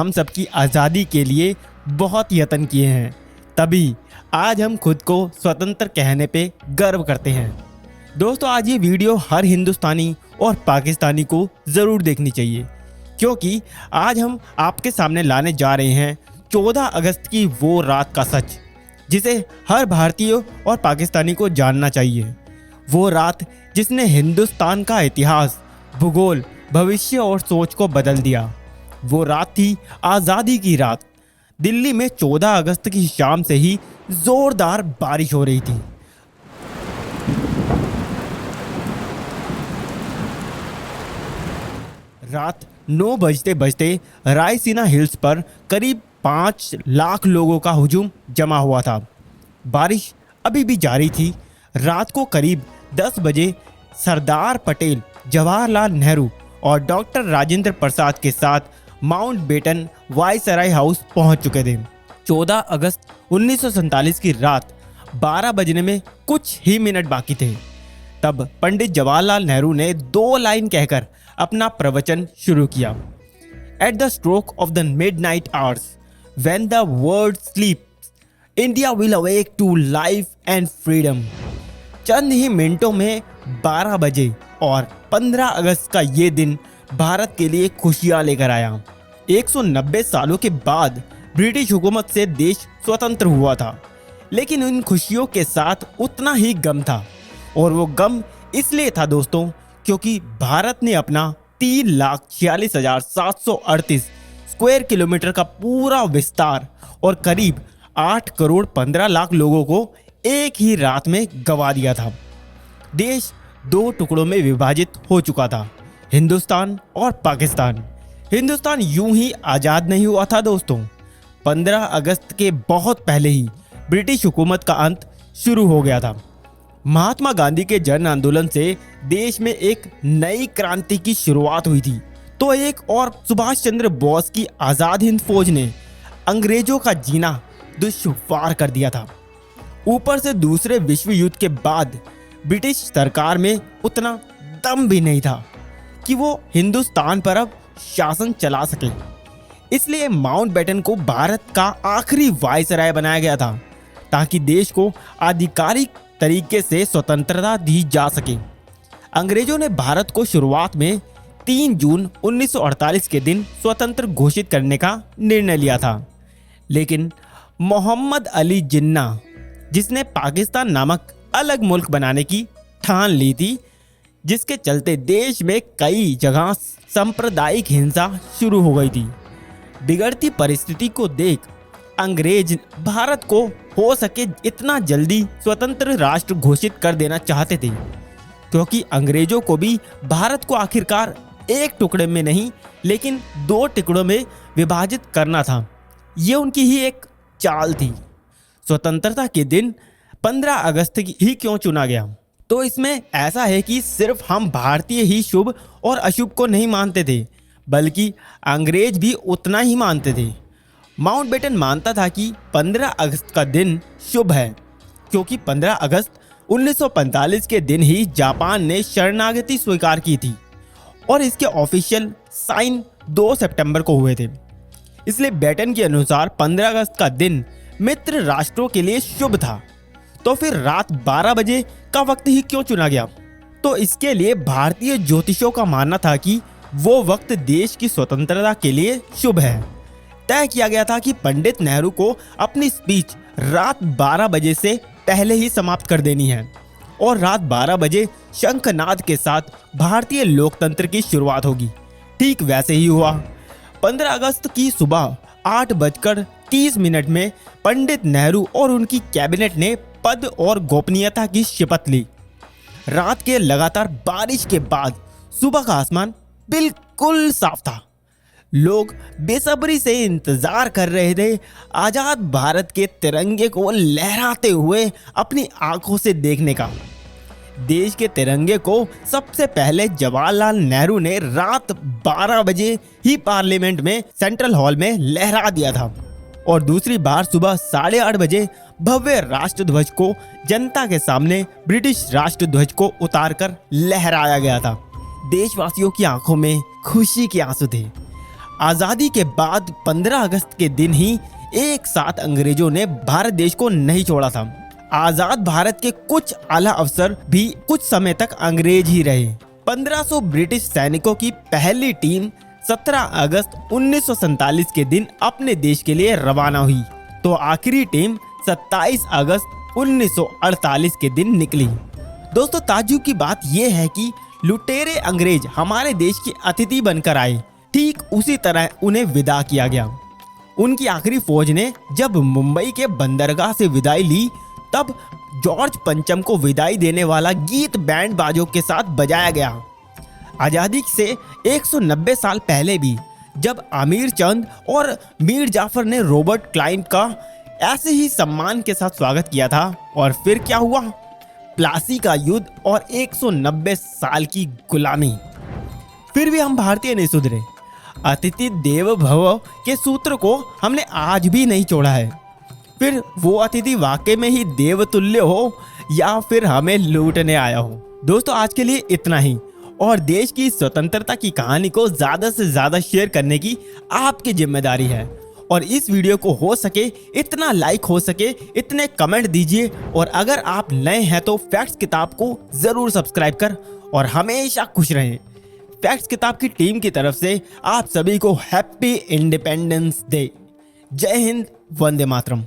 हम सबकी आज़ादी के लिए बहुत यत्न किए हैं, तभी आज हम खुद को स्वतंत्र कहने पे गर्व करते हैं। दोस्तों, आज ये वीडियो हर हिंदुस्तानी और पाकिस्तानी को ज़रूर देखनी चाहिए, क्योंकि आज हम आपके सामने लाने जा रहे हैं 14 अगस्त की वो रात का सच, जिसे हर भारतीय और पाकिस्तानी को जानना चाहिए। वो रात जिसने हिंदुस्तान का इतिहास, भूगोल, भविष्य और सोच को बदल दिया। वो रात थी आज़ादी की रात। दिल्ली में 14 अगस्त की शाम से ही जोरदार बारिश हो रही थी। रात 9 बजते बजते रायसीना हिल्स पर करीब 5 लाख लोगों का हुजूम जमा हुआ था। बारिश अभी भी जारी थी। रात को करीब 10 बजे सरदार पटेल, जवाहरलाल नेहरू और डॉक्टर राजेंद्र प्रसाद के साथ माउंटबेटन वायसराय हाउस पहुंच चुके थे। 14 अगस्त 1947 की रात 12 बजने में कुछ ही मिनट बाकी थे। तब पंडित जवाहरलाल नेहरू ने 2 लाइन कहकर अपना प्रवचन शुरू किया। At the stroke of the midnight hours, when the world sleeps, India will awake to life and freedom. चंद ही मिनटों में 12 बजे और 15 अगस्त का ये दिन भारत के लिए खुशियां लेकर आया। 190 सालों के बाद ब्रिटिश हुकूमत से देश स्वतंत्र हुआ था, लेकिन इन खुशियों के साथ उतना ही गम था। और वो गम इसलिए था दोस्तों, क्योंकि भारत ने अपना 3,46,738 स्क्वायर किलोमीटर का पूरा विस्तार और करीब 8 करोड़ 15 लाख लोगों को एक ही रात में गंवा दिया था। देश 2 टुकड़ों में विभाजित हो चुका था, हिंदुस्तान और पाकिस्तान। हिंदुस्तान यूं ही आज़ाद नहीं हुआ था दोस्तों। 15 अगस्त के बहुत पहले ही ब्रिटिश हुकूमत का अंत शुरू हो गया था। महात्मा गांधी के जन आंदोलन से देश में एक नई क्रांति की शुरुआत हुई थी, तो एक और सुभाष चंद्र बोस की आज़ाद हिंद फौज ने अंग्रेजों का जीना दुश्वार कर दिया था। ऊपर से दूसरे विश्व युद्ध के बाद ब्रिटिश सरकार में उतना दम भी नहीं था कि वो हिंदुस्तान पर अब शासन चला सके। इसलिए माउंटबेटन को भारत का आखिरी वायसराय बनाया गया था, ताकि देश को आधिकारिक तरीके से स्वतंत्रता दी जा सके। अंग्रेजों ने भारत को शुरुआत में 3 जून 1948 के दिन स्वतंत्र घोषित करने का निर्णय लिया था, लेकिन मोहम्मद अली जिन्ना, जिसने पाकिस्तान नामक अलग मुल्क बनाने की ठान ली थी, जिसके चलते देश में कई जगह सांप्रदायिक हिंसा शुरू हो गई थी। बिगड़ती परिस्थिति को देख अंग्रेज भारत को हो सके इतना जल्दी स्वतंत्र राष्ट्र घोषित कर देना चाहते थे, क्योंकि अंग्रेजों को भी भारत को आखिरकार एक टुकड़े में नहीं, लेकिन 2 टुकड़ों में विभाजित करना था। ये उनकी ही एक चाल थी। स्वतंत्रता के दिन 15 अगस्त ही क्यों चुना गया? तो इसमें ऐसा है कि सिर्फ हम भारतीय ही शुभ और अशुभ को नहीं मानते थे, बल्कि अंग्रेज भी उतना ही मानते थे। माउंटबेटन मानता था कि 15 अगस्त का दिन शुभ है, क्योंकि 15 अगस्त 1945 के दिन ही जापान ने शरणागति स्वीकार की थी और इसके ऑफिशियल साइन 2 सितंबर को हुए थे। इसलिए बेटन के अनुसार 15 अगस्त का दिन मित्र राष्ट्रों के लिए शुभ था। तो फिर रात 12 बजे का वक्त ही क्यों चुना गया? तो इसके लिए भारतीय ज्योतिषों का मानना था कि वो वक्त देश की स्वतंत्रता के लिए शुभ है। तय किया गया था कि पंडित नेहरू को अपनी स्पीच रात 12 बजे से पहले ही समाप्त कर देनी है और रात 12 बजे शंखनाद के साथ भारतीय लोकतंत्र की शुरुआत होगी। ठीक वैसे ही हुआ। 15 अगस्त की सुबह 8:30 में पंडित नेहरू और उनकी कैबिनेट ने पद और गोपनीयता की शपथ ली। रात के लगातार बारिश के बाद सुबह का आसमान बिल्कुल साफ था। लोग बेसब्री से इंतजार कर रहे थे आजाद भारत के तिरंगे को लहराते हुए अपनी आंखों से देखने का। देश के तिरंगे को सबसे पहले जवाहरलाल नेहरू ने रात 12 बजे ही पार्लियामेंट में सेंट्रल हॉल में लहरा दिया था और दूसरी बार सुबह 8:30 बजे भव्य राष्ट्रध्वज को जनता के सामने ब्रिटिश राष्ट्रध्वज को उतारकर लहराया गया था। देशवासियों की आंखों में खुशी के आंसू थे। आजादी के बाद 15 अगस्त के दिन ही एक साथ अंग्रेजों ने भारत देश को नहीं छोड़ा था। आजाद भारत के कुछ आला अफसर भी कुछ समय तक अंग्रेज ही रहे। 1500 ब्रिटिश सैनिकों की पहली टीम 17 अगस्त 1947 के दिन अपने देश के लिए रवाना हुई, तो आखिरी टीम 27 अगस्त 1948 के दिन निकली। दोस्तों, ताज्जुब की बात यह है कि लुटेरे अंग्रेज हमारे देश के अतिथि बनकर आए, ठीक उसी तरह उन्हें विदा किया गया। उनकी आखिरी फौज ने जब मुंबई के बंदरगाह से विदाई ली, तब जॉर्ज पंचम को विदाई देने वाला गीत बैंड बाजों के साथ बजाया गया। आजादी से 190 साल पहले भी जब आमिर चंद और मीर जाफर ने रॉबर्ट क्लाइव का ऐसे ही सम्मान के साथ स्वागत किया था, और फिर क्या हुआ? प्लासी का युद्ध और 190 साल की गुलामी। फिर भी हम भारतीय नहीं सुधरे। अतिथि देवो भव के सूत्र को हमने आज भी नहीं छोड़ा है। फिर वो अतिथि वाकई में ही देवतुल्य हो या फिर हमें लूटने आया हो। दोस्तों, आज के लिए इतना ही, और देश की स्वतंत्रता की कहानी को ज्यादा से ज्यादा शेयर करने की आपकी जिम्मेदारी है। और इस वीडियो को हो सके इतना लाइक, हो सके इतने कमेंट दीजिए। और अगर आप नए हैं तो फैक्ट्स किताब को जरूर सब्सक्राइब कर और हमेशा खुश रहें। फैक्ट्स किताब की टीम की तरफ से आप सभी को हैप्पी इंडिपेंडेंस डे। जय हिंद, वंदे मातरम।